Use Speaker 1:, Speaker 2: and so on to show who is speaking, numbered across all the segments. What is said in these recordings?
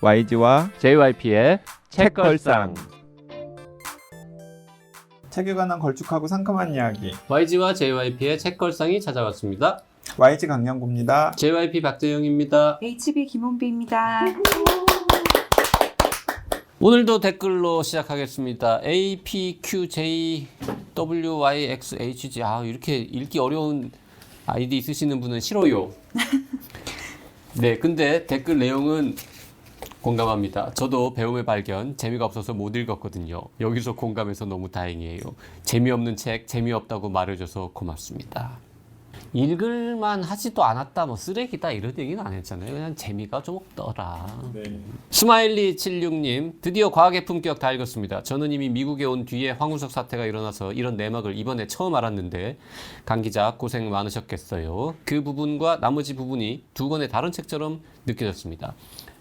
Speaker 1: YG와
Speaker 2: JYP의 책걸상.
Speaker 3: 책에 관한 걸쭉하고 상큼한 이야기.
Speaker 2: YG와 JYP의 책걸상이 찾아왔습니다.
Speaker 3: YG 강량구입니다.
Speaker 2: JYP 박재영입니다.
Speaker 4: HB 김원비입니다.
Speaker 2: 오늘도 댓글로 시작하겠습니다. APQJWYXHG. 이렇게 읽기 어려운 아이디 쓰시는 분은 싫어요. 네, 근데 댓글 내용은 공감합니다. 저도 배움의 발견, 재미가 없어서 못 읽었거든요. 여기서 공감해서 너무 다행이에요. 재미없는 책, 재미없다고 말해줘서 고맙습니다. 읽을만 하지도 않았다, 쓰레기다 이런 얘기는 안 했잖아요. 그냥 재미가 좀 없더라.
Speaker 3: 네.
Speaker 2: 스마일리76님, 드디어 과학의 품격 다 읽었습니다. 저는 이미 미국에 온 뒤에 황우석 사태가 일어나서 이런 내막을 이번에 처음 알았는데 강 기자 고생 많으셨겠어요. 그 부분과 나머지 부분이 두 권의 다른 책처럼 느껴졌습니다.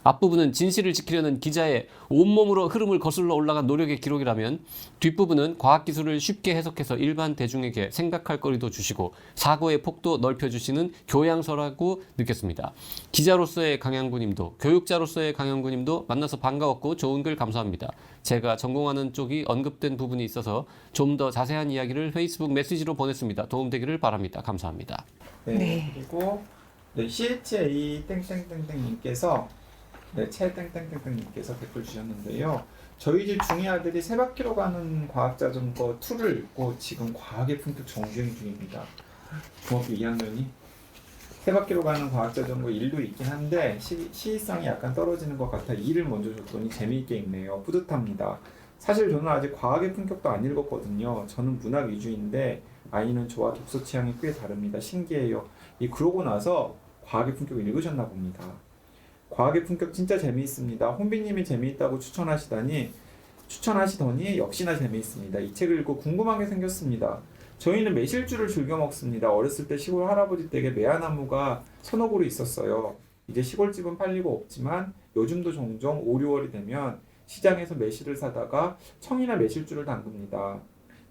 Speaker 2: 앞부분은 진실을 지키려는 기자의 온몸으로 흐름을 거슬러 올라간 노력의 기록이라면 뒷부분은 과학기술을 쉽게 해석해서 일반 대중에게 생각할 거리도 주시고 사고의 폭도 넓혀주시는 교양서라고 느꼈습니다. 기자로서의 강양구님도 교육자로서의 강양구님도 만나서 반가웠고 좋은 글 감사합니다. 제가 전공하는 쪽이 언급된 부분이 있어서 좀 더 자세한 이야기를 페이스북 메시지로 보냈습니다. 도움되기를 바랍니다. 감사합니다.
Speaker 4: 네.
Speaker 3: 그리고 CHA 땡땡땡땡님께서 채 땡땡땡땡님께서 댓글 주셨는데요. 저희 집 중이 아들이 세 바퀴로 가는 과학자전거 2를 읽고 지금 과학의 품격 정주행 중입니다. 중학교 2학년이 세 바퀴로 가는 과학자전거 1도 있긴 한데 시의성이 약간 떨어지는 것 같아 2를 먼저 줬더니 재미있게 읽네요. 뿌듯합니다. 사실 저는 아직 과학의 품격도 안 읽었거든요. 저는 문학 위주인데 아이는 저와 독서 취향이 꽤 다릅니다. 신기해요. 그러고 나서 과학의 품격을 읽으셨나 봅니다. 과학의 품격 진짜 재미있습니다. 혼비님이 재미있다고 추천하시더니 역시나 재미있습니다. 이 책을 읽고 궁금한 게 생겼습니다. 저희는 매실주를 즐겨 먹습니다. 어렸을 때 시골 할아버지 댁에 매화나무가 서너 그루 있었어요. 이제 시골집은 팔리고 없지만 요즘도 종종 5, 6월이 되면 시장에서 매실을 사다가 청이나 매실주를 담급니다.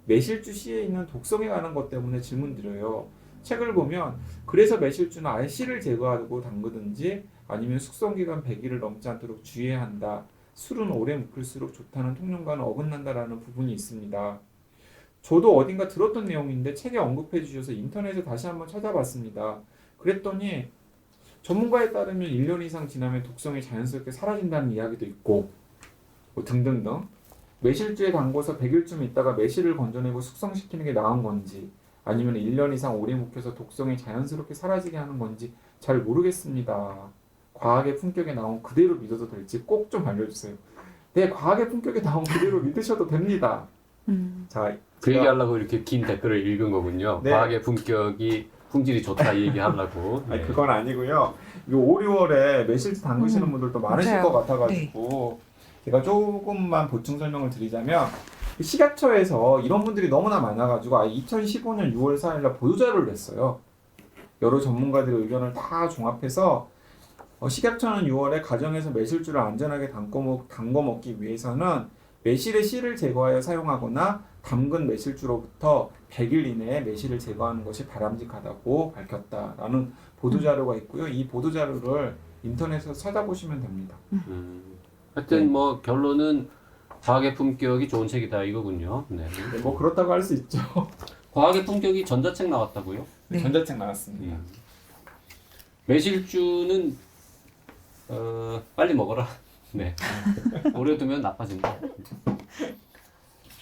Speaker 3: 매실주 씨에 있는 독성에 관한 것 때문에 질문드려요. 책을 보면 그래서 매실주는 아예 씨를 제거하고 담그든지 아니면 숙성기간 100일을 넘지 않도록 주의해야 한다. 술은 오래 묵을수록 좋다는 통념과는 어긋난다라는 부분이 있습니다. 저도 어딘가 들었던 내용인데 책에 언급해 주셔서 인터넷에 다시 한번 찾아봤습니다. 그랬더니 전문가에 따르면 1년 이상 지나면 독성이 자연스럽게 사라진다는 이야기도 있고 등등등. 매실주에 담궈서 100일쯤 있다가 매실을 건져내고 숙성시키는 게 나은 건지 아니면 1년 이상 오래 묵혀서 독성이 자연스럽게 사라지게 하는 건지 잘 모르겠습니다. 과학의 품격에 나온 그대로 믿어도 될지 꼭 좀 알려주세요. 네, 과학의 품격에 나온 그대로 믿으셔도 됩니다. 자,
Speaker 2: 그 얘기하려고 이렇게 긴 댓글을 읽은 거군요.
Speaker 3: 네.
Speaker 2: 과학의 품격이 품질이 좋다 이 얘기하려고.
Speaker 3: 아니, 그건 아니고요. 이 5, 6월에 매실주 담그시는 분들도 많으실
Speaker 4: 맞아요.
Speaker 3: 것 같아가지고 제가 조금만 보충 설명을 드리자면 식약처에서 이런 분들이 너무나 많아가지고 2015년 6월 4일날 보도자료를 냈어요. 여러 전문가들의 의견을 다 종합해서 식약처는 6월에 가정에서 매실주를 안전하게 담궈 먹기 위해서는 매실의 씨를 제거하여 사용하거나 담근 매실주로부터 100일 이내에 매실을 제거하는 것이 바람직하다고 밝혔다라는 보도자료가 있고요. 이 보도자료를 인터넷에서 찾아보시면 됩니다.
Speaker 2: 하여튼 결론은 과학의 품격이 좋은 책이다 이거군요. 네.
Speaker 3: 네, 그렇다고 할 수 있죠.
Speaker 2: 과학의 품격이 전자책 나왔다고요?
Speaker 4: 네.
Speaker 3: 전자책 나왔습니다.
Speaker 2: 매실주는 빨리 먹어라. 네. 오래 두면 나빠진다.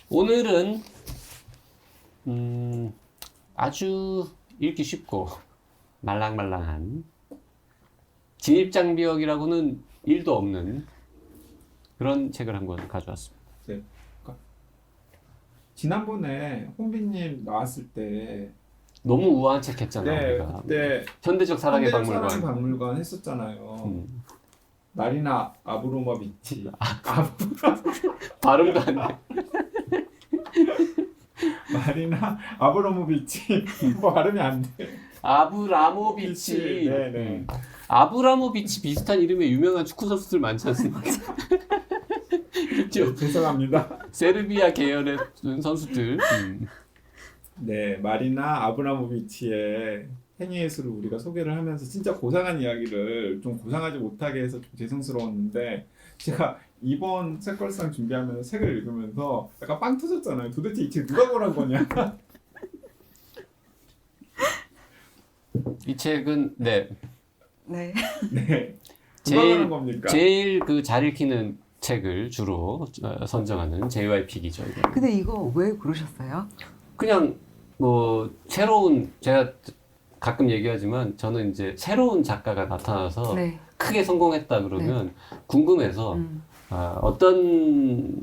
Speaker 2: 오늘은 아주 읽기 쉽고 말랑말랑한 진입장벽이라고는 1도 없는 그런 책을 한 권 가져왔습니다.
Speaker 3: 네. 지난번에 혼비님 나왔을 때
Speaker 2: 너무 우아한 책 했잖아요. 우리가.
Speaker 3: 그때
Speaker 2: 현대적 사랑의 박물관.
Speaker 3: 사랑의 박물관 했었잖아요. 마리나 아브로모비치.
Speaker 2: 발음도 안 돼.
Speaker 3: 마리나 아브로모비치. 발음이 안 돼.
Speaker 2: 아브라모비치.
Speaker 3: 네네.
Speaker 2: 아브라모비치 비슷한 이름의 유명한 축구 선수들 많지 않습니까? 그렇죠.
Speaker 3: 죄송합니다.
Speaker 2: 세르비아 계열의 선수들.
Speaker 3: 네, 마리나 아브라모비치의 행위예술을 우리가 소개를 하면서 진짜 고상한 이야기를 좀 고상하지 못하게 해서 좀 죄송스러웠는데 제가 이번 책걸상 준비하면서 책을 읽으면서 약간 빵 터졌잖아요. 도대체 이 책 누가 고른 거냐?
Speaker 2: 이 책은 네
Speaker 4: 네.
Speaker 3: 네. 누가 고른 겁니까?
Speaker 2: 제일 그 잘 읽히는 책을 주로 선정하는 JYP이죠.
Speaker 4: 근데 이거 왜 고르셨어요?
Speaker 2: 그냥 뭐 새로운 제가 가끔 얘기하지만 저는 이제 새로운 작가가 나타나서
Speaker 4: 네.
Speaker 2: 크게 성공했다 그러면 궁금해서 어떤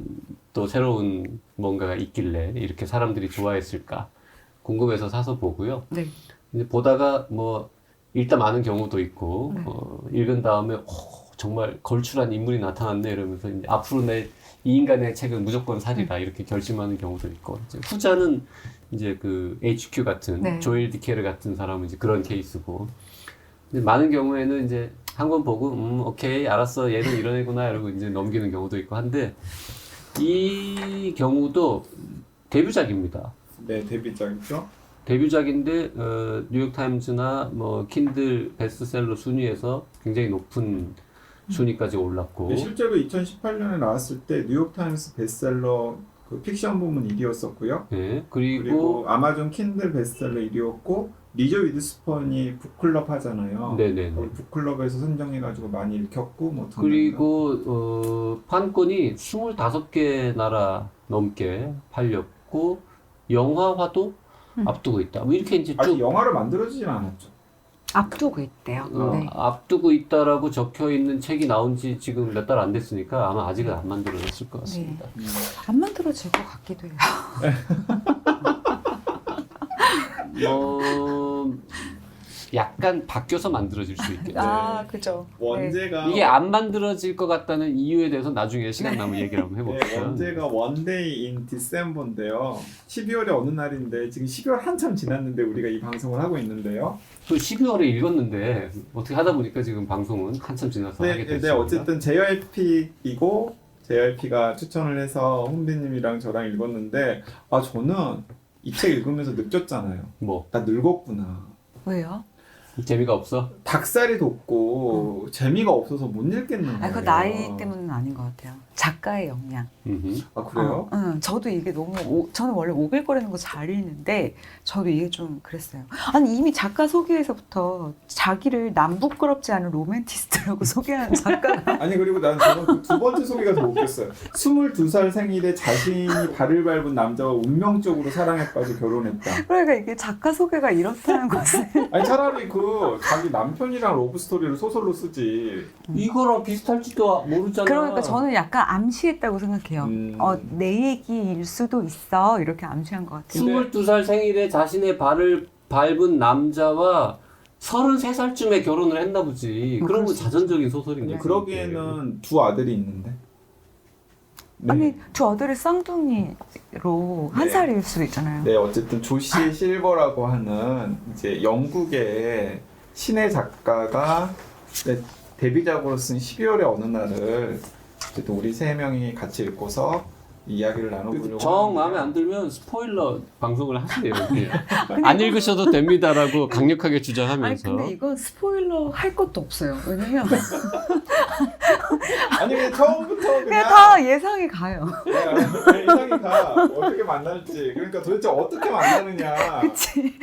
Speaker 2: 또 새로운 뭔가가 있길래 이렇게 사람들이 좋아했을까 궁금해서 사서 보고요.
Speaker 4: 네.
Speaker 2: 이제 보다가 뭐 읽다 마는 경우도 있고
Speaker 4: 네.
Speaker 2: 읽은 다음에 정말 걸출한 인물이 나타났네 이러면서 이제 앞으로 이 인간의 책은 무조건 사리라 이렇게 결심하는 경우도 있고 이제 후자는 이제 그 HQ 같은
Speaker 4: 네.
Speaker 2: 조엘 디케르 같은 사람은 이제 그런 케이스고 이제 많은 경우에는 이제 한 권 보고 오케이 알았어 얘는 이런 애구나 이러고 이제 넘기는 경우도 있고 한데 이 경우도 데뷔작입니다.
Speaker 3: 네, 데뷔작이죠.
Speaker 2: 데뷔작인데 뉴욕타임즈나 뭐 킨들 베스트셀러 순위에서 굉장히 높은 순위까지 올랐고
Speaker 3: 네, 실제로 2018년에 나왔을 때 뉴욕타임스 베스트셀러 그 픽션 부문 1위였었고요.
Speaker 2: 네,
Speaker 3: 그리고
Speaker 2: 그리고
Speaker 3: 아마존 킨들 베스트셀러 1위였고 리저 위드스펀이 북클럽 하잖아요.
Speaker 2: 네네네.
Speaker 3: 거기 북클럽에서 선정해가지고 많이 읽혔고 뭐
Speaker 2: 그리고 판권이 25개 나라 넘게 팔렸고 영화화도 앞두고 있다. 뭐 이렇게 이제
Speaker 3: 아직
Speaker 2: 쭉
Speaker 3: 영화를 만들어지진 않았죠.
Speaker 4: 앞두고 있대요. 네.
Speaker 2: 앞두고 있다라고 적혀 있는 책이 나온 지 지금 몇 달 안 됐으니까 아마 아직은 안 만들어졌을 것 같습니다.
Speaker 4: 안 만들어질 것 같기도 해요.
Speaker 2: 약간 바뀌어서 만들어질 수 있겠죠.
Speaker 4: 아, 그죠.
Speaker 3: 원제가
Speaker 2: 이게 안 만들어질 것 같다는 이유에 대해서 나중에 시간 나면 얘기를 한번
Speaker 3: 네,
Speaker 2: 해볼게요.
Speaker 3: 원제가 원데이 인 디셈버인데요. 12월의 어느 날인데 지금 12월 한참 지났는데 우리가 이 방송을 하고 있는데요.
Speaker 2: 또 12월에 읽었는데 어떻게 하다 보니까 지금 방송은 한참 지나서 하게 됐습니다.
Speaker 3: 네, 어쨌든 JYP이고 JYP가 추천을 해서 훈비님이랑 저랑 읽었는데 저는 이 책 읽으면서 느꼈잖아요.
Speaker 2: 뭐
Speaker 3: 나 늙었구나.
Speaker 4: 왜요?
Speaker 2: 재미가 없어?
Speaker 3: 닭살이 돋고 재미가 없어서 못 읽겠는 거예요.
Speaker 4: 그 나이 때문은 아닌 것 같아요. 작가의 역량.
Speaker 3: 아 그래요?
Speaker 4: 저도 이게 너무 저는 원래 오글거리는 거 잘 읽는데 저도 이게 좀 그랬어요. 아니 이미 작가 소개에서부터 자기를 남부끄럽지 않은 로맨티스트라고 소개하는 작가가
Speaker 3: 아니 그리고 난 저는 그 두 번째 소개가 더 웃겼어요. 22살 생일에 자신이 발을 밟은 남자와 운명적으로 사랑에 빠져 결혼했다.
Speaker 4: 그러니까 이게 작가 소개가 이렇다는 것은
Speaker 3: 아니 차라리 그 자기 남편이랑 러브 스토리를 소설로 쓰지.
Speaker 2: 이거랑 비슷할지도 모르잖아.
Speaker 4: 그러니까 저는 약간 암시했다고 생각해요.
Speaker 3: 음.
Speaker 4: 내 얘기일 수도 있어 이렇게 암시한 것 같아요.
Speaker 2: 22살 생일에 자신의 발을 밟은 남자와 33살쯤에 결혼을 했나 보지. 그런 건 자전적인 소설인 거지.
Speaker 3: 그러기에는 두 아들이 있는데. 네.
Speaker 4: 아니 두 아들이 쌍둥이로 한
Speaker 3: 네.
Speaker 4: 살일 수도 있잖아요.
Speaker 3: 네, 어쨌든 조시 실버라고 하는 이제 영국의 신의 작가가 데뷔작으로 쓴 12월의 어느 날을 어쨌든 우리 세 명이 같이 읽고서 이야기를 나눠보려고
Speaker 2: 정 마음에 안 들면 스포일러 방송을 하세요. 안 읽으셔도 됩니다라고 강력하게
Speaker 4: 아니
Speaker 2: 주장하면서.
Speaker 4: 근데 이건 스포일러 할 것도 없어요. 왜냐면
Speaker 3: 아니 그냥 처음부터
Speaker 4: 그냥 다 예상이 가요.
Speaker 3: 이상이 가 어떻게 만날지 그러니까 도대체 어떻게 만나느냐
Speaker 4: 그치?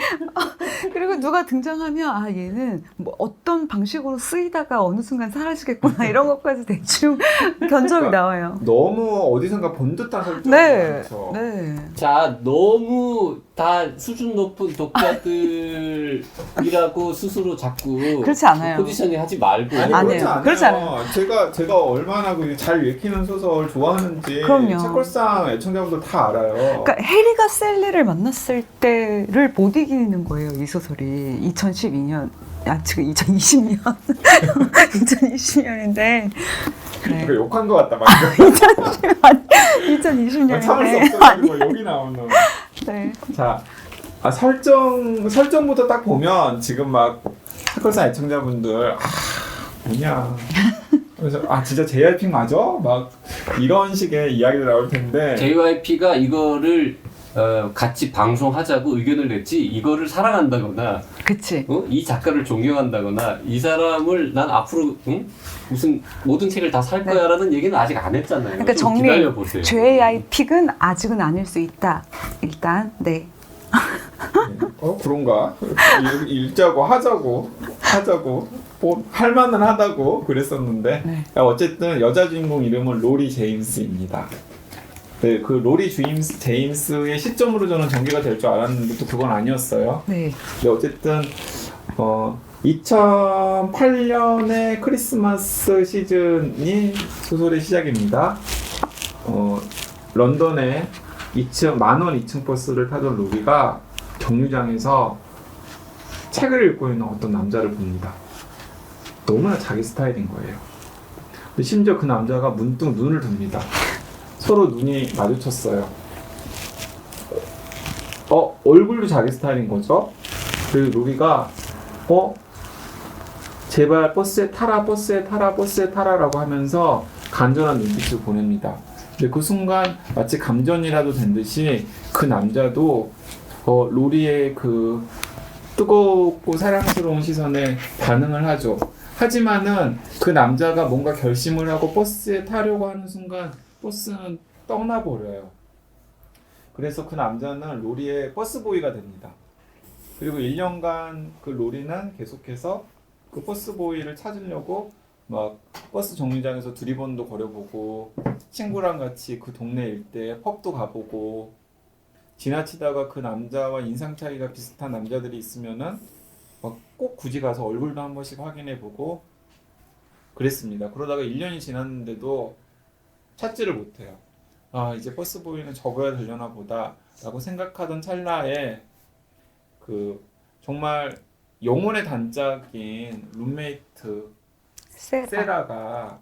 Speaker 4: 그리고 누가 등장하면 얘는 뭐 어떤 방식으로 쓰이다가 어느 순간 사라지겠구나 이런 것까지 대충 견적이 나와요.
Speaker 3: 너무 어디선가 본 듯한 설정이
Speaker 4: 네,
Speaker 3: 많죠.
Speaker 4: 네.
Speaker 2: 자, 너무 다 수준 높은 독자들이라고 스스로 자꾸
Speaker 4: 그렇지 않아요.
Speaker 2: 포지셔닝 하지 말고.
Speaker 3: 아니
Speaker 4: 아니에요.
Speaker 3: 그렇지
Speaker 4: 그렇지
Speaker 3: 않아요. 제가 얼마나 잘 읽히는 소설 좋아하는지
Speaker 4: 그럼요.
Speaker 3: 책걸상 애청자분들 다 알아요.
Speaker 4: 그러니까 해리가 셀리를 만났을 때를 못 이기는 거예요. 이 소설이 2012년 지금 2020년 2020년인데 네.
Speaker 3: 이거 욕한 것 같다 방금.
Speaker 4: 2020년인데
Speaker 3: 참을 수 없어가지고 여기 나오는.
Speaker 4: 네.
Speaker 3: 자, 설정부터 딱 보면 지금 막 책걸상 애청자분들 뭐냐. 그래서 진짜 JYP 맞아? 막 이런 식의 이야기도 나올 텐데.
Speaker 2: JYP가 이거를 같이 방송하자고 의견을 냈지 이거를 사랑한다거나
Speaker 4: 그치.
Speaker 2: 이 작가를 존경한다거나 이 사람을 난 앞으로 무슨 모든 책을 다 살 거야라는 얘기는 아직 안 했잖아요.
Speaker 4: 그러니까
Speaker 2: 좀
Speaker 4: 정리,
Speaker 2: 기다려 보세요.
Speaker 4: 죄의 아이픽은 아직은 아닐 수 있다. 일단 네.
Speaker 3: 그런가? 읽자고 하자고 뭐 할만은 하다고 그랬었는데
Speaker 4: 네.
Speaker 3: 어쨌든 여자 주인공 이름은 로리 제임스입니다. 네, 그 로리 제임스의 시점으로 저는 전개가 될 줄 알았는데 또 그건 아니었어요.
Speaker 4: 네.
Speaker 3: 근데 어쨌든 2008년의 크리스마스 시즌이 소설의 시작입니다. 런던에 10,000원 2층 버스를 타던 로리가 정류장에서 책을 읽고 있는 어떤 남자를 봅니다. 너무나 자기 스타일인 거예요. 근데 심지어 그 남자가 문득 눈을 듭니다. 서로 눈이 마주쳤어요. 얼굴도 자기 스타일인 거죠. 그리고 로리가 제발 버스에 타라 라고 하면서 간절한 눈빛을 보냅니다. 근데 그 순간 마치 감전이라도 된 듯이 그 남자도 로리의 그 뜨겁고 사랑스러운 시선에 반응을 하죠. 하지만은 그 남자가 뭔가 결심을 하고 버스에 타려고 하는 순간 버스는 떠나버려요. 그래서 그 남자는 로리의 버스보이가 됩니다. 그리고 1년간 그 로리는 계속해서 그 버스보이를 찾으려고 막 버스 정류장에서 두리번도 거려보고 친구랑 같이 그 동네 일대에 펍도 가보고 지나치다가 그 남자와 인상 차이가 비슷한 남자들이 있으면은 막 꼭 굳이 가서 얼굴도 한 번씩 확인해보고 그랬습니다. 그러다가 1년이 지났는데도 찾지를 못해요. 이제 버스보이는 적어야 되려나 보다 라고 생각하던 찰나에 그 정말 영혼의 단짝인 룸메이트 세라가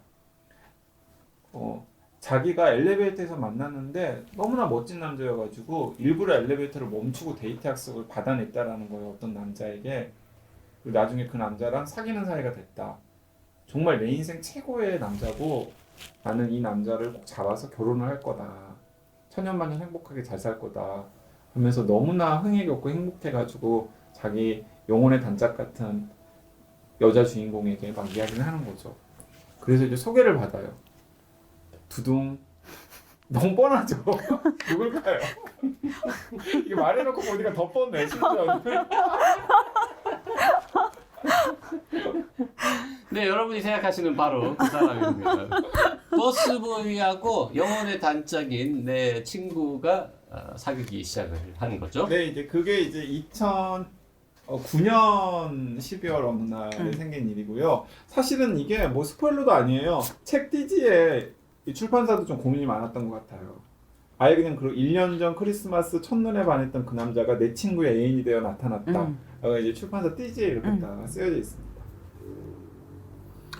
Speaker 3: 자기가 엘리베이터에서 만났는데 너무나 멋진 남자여가지고 일부러 엘리베이터를 멈추고 데이트 약속을 받아냈다라는 거예요. 어떤 남자에게. 그리고 나중에 그 남자랑 사귀는 사이가 됐다. 정말 내 인생 최고의 남자고 나는 이 남자를 꼭 잡아서 결혼을 할 거다. 천년만년 행복하게 잘 살 거다. 하면서 너무나 흥에 겪고 행복해가지고 자기 영혼의 단짝 같은 여자 주인공에게 막 이야기를 하는 거죠. 그래서 이제 소개를 받아요. 두둥. 너무 뻔하죠? 누굴까요? 이게 말해놓고 보니까 더 뻔해, 심지어.
Speaker 2: 네, 여러분이 생각하시는 바로 그 사람입니다. 버스보이하고 영혼의 단짝인 내 친구가 사귀기 시작을 하는 거죠.
Speaker 3: 네, 이제 그게 이제 2009년 12월 어느 날에 생긴 일이고요. 사실은 이게 뭐 스포일러도 아니에요. 책 띠지에 이 출판사도 좀 고민이 많았던 것 같아요. 아예 그냥 1년 전 크리스마스 첫눈에 반했던 그 남자가 내 친구의 애인이 되어 나타났다. 이제 출판사 띠지에 이렇게 다 쓰여져 있습니다.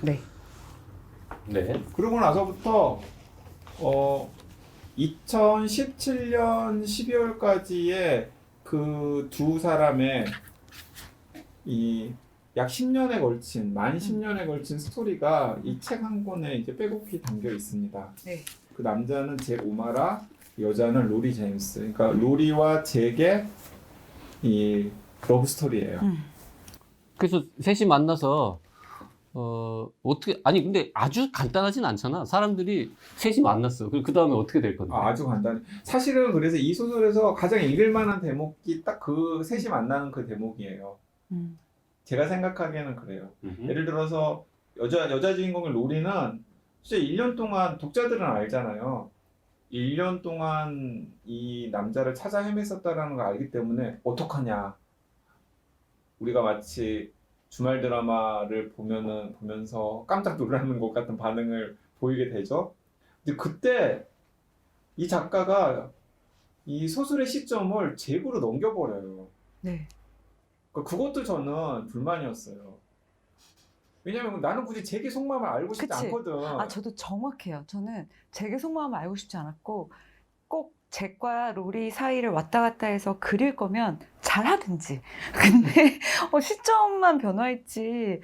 Speaker 4: 네.
Speaker 2: 네.
Speaker 3: 그러고 나서부터 2017년 12월까지의 그 두 사람의 이 약 10년에 걸친, 만 10년에 걸친 스토리가 이 책 한 권에 이제 빼곡히 담겨 있습니다.
Speaker 4: 네.
Speaker 3: 그 남자는 잭 오마라, 여자는 로리 제임스. 그러니까 로리와 잭의 이 러브 스토리예요.
Speaker 2: 그래서 셋이 만나서 어떻게 근데 아주 간단하진 않잖아. 사람들이 셋이 만났어. 그 다음에 어떻게 될 건데?
Speaker 3: 아주 간단해. 사실은 그래서 이 소설에서 가장 읽을 만한 대목이 딱 그 셋이 만나는 그 대목이에요. 제가 생각하기에는 그래요. 예를 들어서 여자 주인공의 로리는 진짜 1년 동안 독자들은 알잖아요. 1년 동안 이 남자를 찾아 헤맸었다라는 걸 알기 때문에 어떡하냐. 우리가 마치 주말 드라마를 보면서 깜짝 놀라는 것 같은 반응을 보이게 되죠. 근데 그때 이 작가가 이 소설의 시점을 잭으로 넘겨버려요.
Speaker 4: 네.
Speaker 3: 그것도 저는 불만이었어요. 왜냐면 나는 굳이 잭의 속마음을 알고 싶지
Speaker 4: 그치.
Speaker 3: 않거든.
Speaker 4: 저도 정확해요. 저는 잭의 속마음을 알고 싶지 않았고 꼭 잭과 로리 사이를 왔다 갔다 해서 그릴 거면 잘하든지. 근데 시점만 변화했지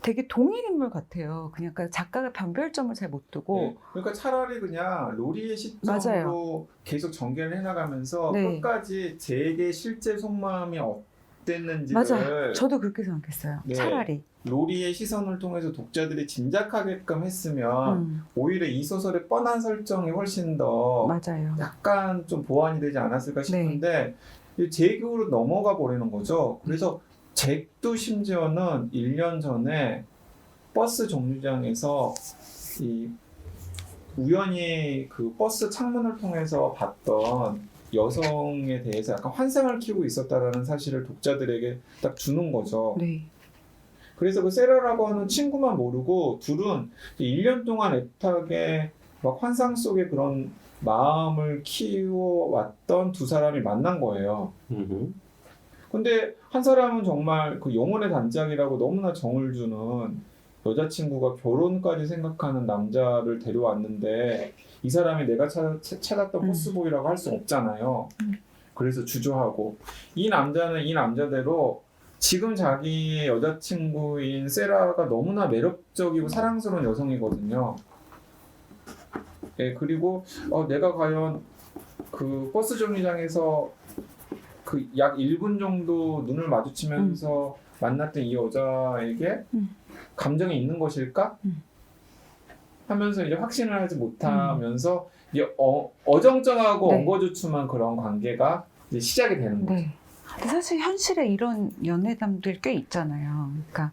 Speaker 4: 되게 동일 인물 같아요. 그냥 작가가 변별점을 잘 못 두고
Speaker 3: 네. 그러니까 차라리 그냥 로리의 시점으로
Speaker 4: 맞아요.
Speaker 3: 계속 전개를 해나가면서
Speaker 4: 네.
Speaker 3: 끝까지 제게 실제 속마음이 어땠는지를
Speaker 4: 맞아요. 저도 그렇게 생각했어요.
Speaker 3: 네.
Speaker 4: 차라리.
Speaker 3: 로리의 시선을 통해서 독자들이 짐작하게끔 했으면 오히려 이 소설의 뻔한 설정이 훨씬 더
Speaker 4: 맞아요.
Speaker 3: 약간 좀 보완이 되지 않았을까 싶은데 제격으로 넘어가 버리는 거죠. 그래서 잭도 심지어는 1년 전에 버스 정류장에서 이 우연히 그 버스 창문을 통해서 봤던 여성에 대해서 약간 환상을 키우고 있었다라는 사실을 독자들에게 딱 주는 거죠.
Speaker 4: 네.
Speaker 3: 그래서 그 세라라고 하는 친구만 모르고 둘은 1년 동안 애타게 막 환상 속에 그런 마음을 키워왔던 두 사람이 만난 거예요. 근데 한 사람은 정말 그 영혼의 단짝이라고 너무나 정을 주는 여자친구가 결혼까지 생각하는 남자를 데려왔는데 이 사람이 내가 찾았던 버스보이라고 할 수 없잖아요. 그래서 주저하고 이 남자는 이 남자대로 지금 자기의 여자친구인 세라가 너무나 매력적이고 사랑스러운 여성이거든요. 예, 그리고 내가 과연 그 버스 정류장에서 그 약 1분 정도 눈을 마주치면서 만났던 이 여자에게 감정이 있는 것일까? 하면서 이제 확신을 하지 못하면서 이제 어정쩡하고
Speaker 4: 네.
Speaker 3: 엉거주춤한 그런 관계가 이제 시작이 되는 거죠.
Speaker 4: 네. 근데 사실 현실에 이런 연애담들 꽤 있잖아요. 그러니까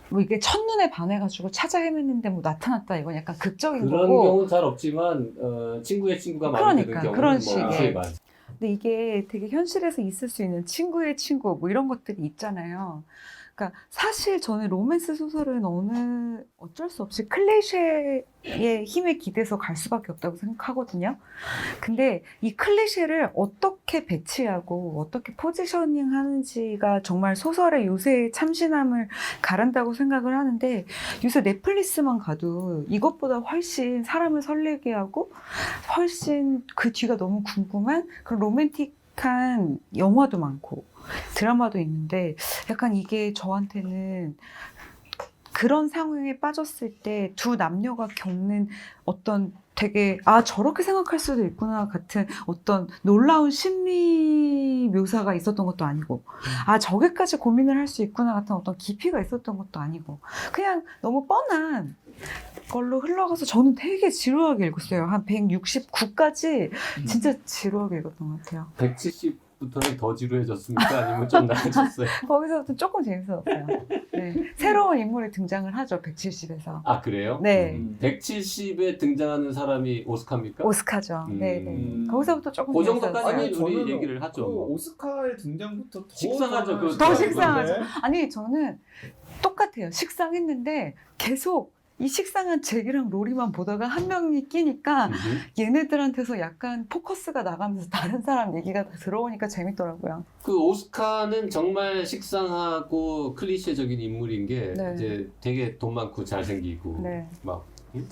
Speaker 4: 뭐 이게 첫눈에 반해가지고 찾아 헤맸는데 뭐 나타났다 이건 약간 극적인
Speaker 2: 그런
Speaker 4: 거고.
Speaker 2: 경우는 잘 없지만 친구의 친구가 많이 되는
Speaker 4: 그러니까,
Speaker 2: 경우는
Speaker 4: 그런
Speaker 2: 뭐
Speaker 4: 식의.
Speaker 2: 거의 많죠.
Speaker 4: 근데 이게 되게 현실에서 있을 수 있는 친구의 친구 뭐 이런 것들이 있잖아요. 그러니까 사실 저는 로맨스 소설은 어쩔 수 없이 클리셰의 힘에 기대서 갈 수밖에 없다고 생각하거든요. 근데 이 클리셰를 어떻게 배치하고 어떻게 포지셔닝 하는지가 정말 소설의 요새의 참신함을 가른다고 생각을 하는데 요새 넷플릭스만 가도 이것보다 훨씬 사람을 설레게 하고 훨씬 그 뒤가 너무 궁금한 그런 로맨틱한 영화도 많고 드라마도 있는데 약간 이게 저한테는 그런 상황에 빠졌을 때 두 남녀가 겪는 어떤 되게 저렇게 생각할 수도 있구나 같은 어떤 놀라운 심리 묘사가 있었던 것도 아니고 저게까지 고민을 할 수 있구나 같은 어떤 깊이가 있었던 것도 아니고 그냥 너무 뻔한 걸로 흘러가서 저는 되게 지루하게 읽었어요. 한 169까지 진짜 지루하게 읽었던 것 같아요.
Speaker 2: 170부터는 더 지루해졌습니까? 아니면 좀 나아졌어요?
Speaker 4: 거기서부터 조금 재밌었어요. 네. 새로운 인물이 등장을 하죠. 170에서.
Speaker 2: 아 그래요?
Speaker 4: 네.
Speaker 2: 170에 등장하는 사람이 오스카입니까?
Speaker 4: 오스카죠. 네네. 거기서부터 조금
Speaker 2: 그 정도까지
Speaker 4: 재밌었어요.
Speaker 2: 우리
Speaker 3: 저는
Speaker 2: 얘기를 하죠.
Speaker 3: 그
Speaker 2: 뭐.
Speaker 3: 오스카의 등장부터 더
Speaker 2: 식상하죠, 그거.
Speaker 4: 더 식상하죠. 아니 저는 똑같아요. 식상했는데 계속 이 식상한 잭이랑 로리만 보다가 한 명이 끼니까 얘네들한테서 약간 포커스가 나가면서 다른 사람 얘기가 들어오니까 재밌더라고요.
Speaker 2: 그 오스카는 정말 식상하고 클리셰적인 인물인 게
Speaker 4: 네.
Speaker 2: 이제 되게 돈 많고 잘생기고
Speaker 4: 네.
Speaker 2: 막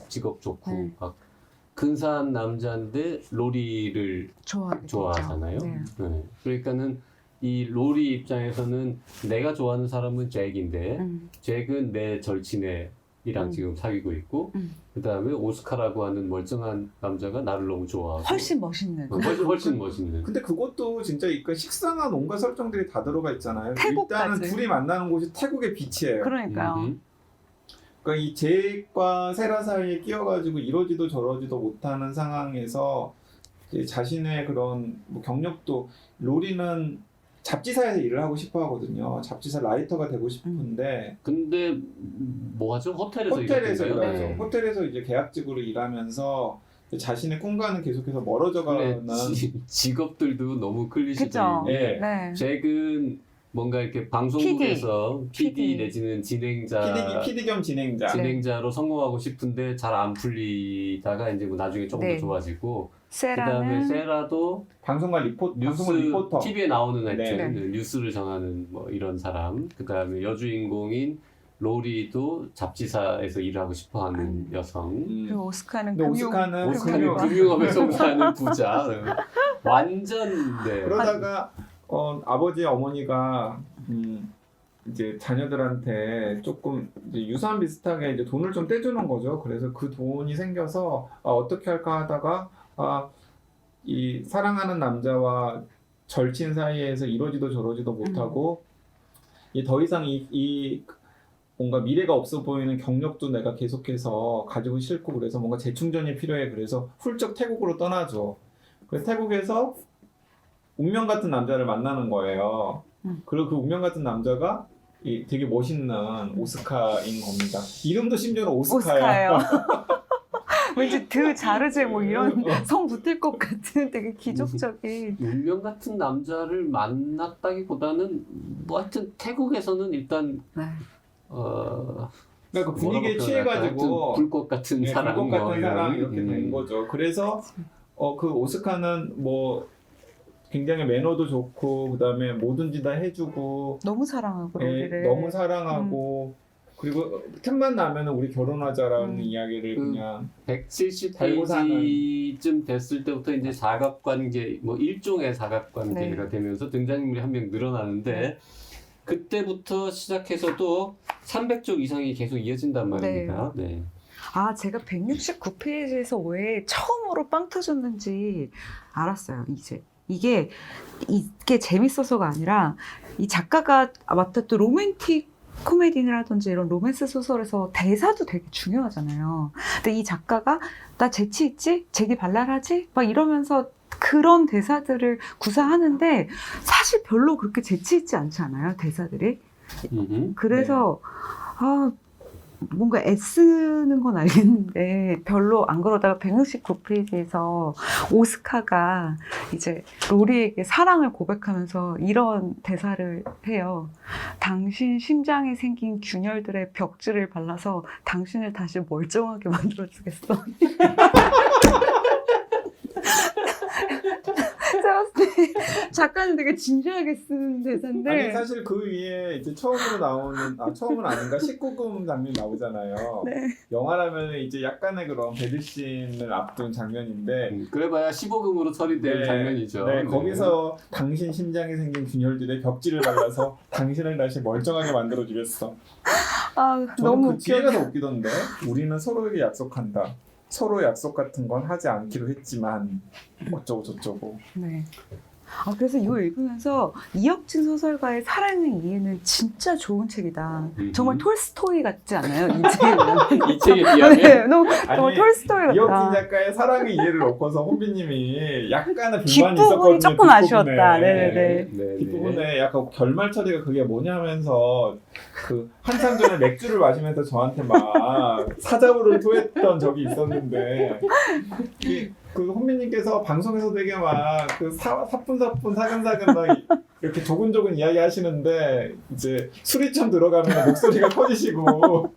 Speaker 2: 직업 좋고
Speaker 4: 네.
Speaker 2: 막 근사한 남자인데 로리를 좋아하잖아요.
Speaker 4: 네.
Speaker 2: 네. 그러니까는 이 로리 입장에서는 내가 좋아하는 사람은 잭인데 잭은 내 절친애이랑 지금 사귀고 있고 그 다음에 오스카라고 하는 멀쩡한 남자가 나를 너무 좋아하고
Speaker 4: 훨씬 멋있는.
Speaker 2: 훨씬 멋있는.
Speaker 3: 근데 그것도 진짜 그 식상한 온갖 설정들이 다 들어가 있잖아요.
Speaker 4: 태국까지.
Speaker 3: 일단은 둘이 만나는 곳이 태국의 빛이에요.
Speaker 4: 그러니까요.
Speaker 3: 그러니까 이 잭과 세라 사이에 끼어가지고 이러지도 저러지도 못하는 상황에서 이제 자신의 그런 뭐 경력도 로리는 잡지사에서 일을 하고 싶어 하거든요. 잡지사 라이터가 되고 싶은데
Speaker 2: 근데 뭐 하죠? 호텔에서
Speaker 3: 호텔에서
Speaker 2: 일하잖아요.
Speaker 3: 일하죠.
Speaker 4: 네.
Speaker 3: 호텔에서 이제 계약직으로 일하면서 자신의 꿈과는 계속해서 멀어져가는
Speaker 2: 직업들도 너무
Speaker 4: 그죠?
Speaker 2: 클리셰적인 게
Speaker 4: 네.
Speaker 2: 잭은 뭔가 이렇게 방송국에서 PD 내지는
Speaker 3: PD 겸 진행자.
Speaker 2: 진행자로 성공하고 싶은데 잘 안 풀리다가 이제 뭐 나중에 조금
Speaker 4: 네.
Speaker 2: 더 좋아지고
Speaker 4: 세라는
Speaker 2: 그다음에 세라도
Speaker 3: 방송국 리포터.
Speaker 2: TV에 나오는
Speaker 3: 네.
Speaker 2: 하여튼 뉴스를 정하는 뭐 이런 사람 그다음에 여주인공인 로리도 잡지사에서 일을 하고 싶어하는 여성
Speaker 4: 그리고 오스카는
Speaker 3: 근데
Speaker 4: 금융.
Speaker 2: 오스카는
Speaker 3: 금융.
Speaker 2: 금융업에 종사하는 부자 완전 네.
Speaker 3: 그러다가 아버지 어머니가 이제 자녀들한테 조금 이제 유산 비슷하게 이제 돈을 좀 떼주는 거죠. 그래서 그 돈이 생겨서 어떻게 할까 하다가 이 사랑하는 남자와 절친 사이에서 이러지도 저러지도 못하고 더 이상 이 뭔가 미래가 없어 보이는 경력도 내가 계속해서 가지고 싫고 그래서 뭔가 재충전이 필요해. 그래서 훌쩍 태국으로 떠나죠. 그래서 태국에서 운명 같은 남자를 만나는 거예요. 그리고 그 운명 같은 남자가 되게 멋있는 오스카인 겁니다. 이름도 심지어는 오스카야.
Speaker 4: 왠지 드 자르제 뭐 이런 성 붙을 것 같은 되게 기적적인.
Speaker 2: 운명 같은 남자를 만났다기보다는 뭐 하여튼 태국에서는 일단
Speaker 4: 네.
Speaker 3: 그러니까 그 분위기에 취해가지고
Speaker 2: 불꽃 같은 사랑,
Speaker 3: 불꽃 같은 사랑
Speaker 2: 이런.
Speaker 3: 이렇게 된 거죠. 그래서 그 오스카는 뭐 굉장히 매너도 좋고 그다음에 뭐든지 다 해주고
Speaker 4: 너무 사랑하고 로리를.
Speaker 3: 너무 사랑하고 그리고 틈만 나면은 우리 결혼하자라는 이야기를 그냥
Speaker 2: 170페이지쯤 됐을 때부터 이제 사각관계, 뭐 일종의 사각관계가
Speaker 4: 네.
Speaker 2: 되면서 등장인물이 한 명 늘어나는데 그때부터 시작해서도 300쪽 이상이 계속 이어진단 말입니다. 네.
Speaker 4: 아, 제가 169페이지에서 왜 처음으로 빵 터졌는지 알았어요, 이제. 이게 재밌어서가 아니라 이 작가가 맞다 또 로맨틱 코미디라든지 이런 로맨스 소설에서 대사도 되게 중요하잖아요. 근데 이 작가가 나 재치 있지? 재기 발랄하지? 막 이러면서 그런 대사들을 구사하는데 사실 별로 그렇게 재치 있지 않지 않아요? 대사들이. 그래서 뭔가 애쓰는 건 알겠는데 별로 안 그러다가 169페이지에서 오스카가 이제 로리에게 사랑을 고백하면서 이런 대사를 해요. 당신 심장에 생긴 균열들의 벽지를 발라서 당신을 다시 멀쩡하게 만들어주겠어. 제가 봤을 때 작가는 되게 진지하게 쓰는 대사인데
Speaker 3: 아니 사실 그 위에 이제 처음으로 나오는 처음은 아닌가 19금 장면 나오잖아요.
Speaker 4: 네.
Speaker 3: 영화라면 이제 약간의 그런 배드신을 앞둔 장면인데
Speaker 2: 그래봐야 15금으로 처리된 장면이죠.
Speaker 3: 네, 거기서 당신 심장에 생긴 균열들의 벽지를 발라서 당신을 다시 멀쩡하게 만들어주겠어. 저는
Speaker 4: 너무
Speaker 3: 그 뒤에 가서 웃기던데 우리는 서로에게 약속한다. 서로 약속 같은 건 하지 않기로 했지만 어쩌고 저쩌고.
Speaker 4: 네. 그래서 이거 읽으면서 이혁진 소설가의 사랑의 이해는 진짜 좋은 책이다. 정말 톨스토이 같지 않아요? 이 책은.
Speaker 2: 이 책에 비하면
Speaker 4: 네, 정말 톨스토이 같다.
Speaker 3: 이혁진 작가의 사랑의 이해를 놓고서 혼비님이 약간의 불만이
Speaker 4: 뒷부분이
Speaker 3: 있었거든요.
Speaker 4: 조금 아쉬웠다. 네네네.
Speaker 3: 뒷부분에 약간 결말 처리가 그게 뭐냐면서 그 한참 전에 맥주를 마시면서 저한테 막 사자우를 토했던 적이 있었는데 그 혼비님께서 방송에서 되게 막 그 사뿐사뿐 사근사근 막 이렇게 조근조근 이야기하시는데 이제 술이 좀 들어가면 목소리가 커지시고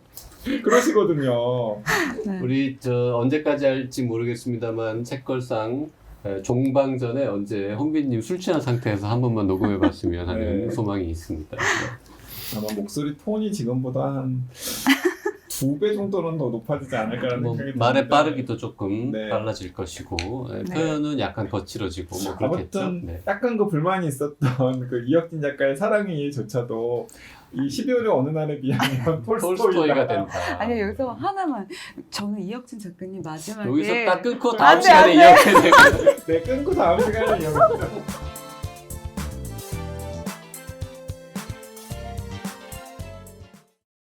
Speaker 3: 그러시거든요.
Speaker 4: 네.
Speaker 2: 우리 언제까지 할지 모르겠습니다만 책걸상 종방전에 언제 혼비님 술 취한 상태에서 한 번만 녹음해봤으면 하는
Speaker 3: 네.
Speaker 2: 소망이 있습니다.
Speaker 3: 아마 목소리 톤이 지금보다 한 2배 정도는 더 높아지지 않을까라는
Speaker 2: 뭐
Speaker 3: 생각이
Speaker 2: 말의
Speaker 3: 듭니다.
Speaker 2: 빠르기도 조금
Speaker 3: 네.
Speaker 2: 달라질 것이고
Speaker 4: 네.
Speaker 2: 표현은 약간 거칠어지고 뭐 그렇겠죠.
Speaker 3: 아무튼
Speaker 2: 네.
Speaker 3: 약간 그 불만이 있었던 그 이혁진 작가의 사랑의 이해조차도 이 12월의 어느 날에 비하면
Speaker 2: 톨스토이가 된다.
Speaker 4: 아니 여기서 하나만 저는 이혁진 작가님 마지막에
Speaker 2: 여기서 딱 끊고
Speaker 4: 안
Speaker 2: 다음
Speaker 4: 돼,
Speaker 2: 시간에
Speaker 4: 안 돼.
Speaker 2: 이어가야 되고
Speaker 3: 네, 끊고 다음 시간에 이어가죠.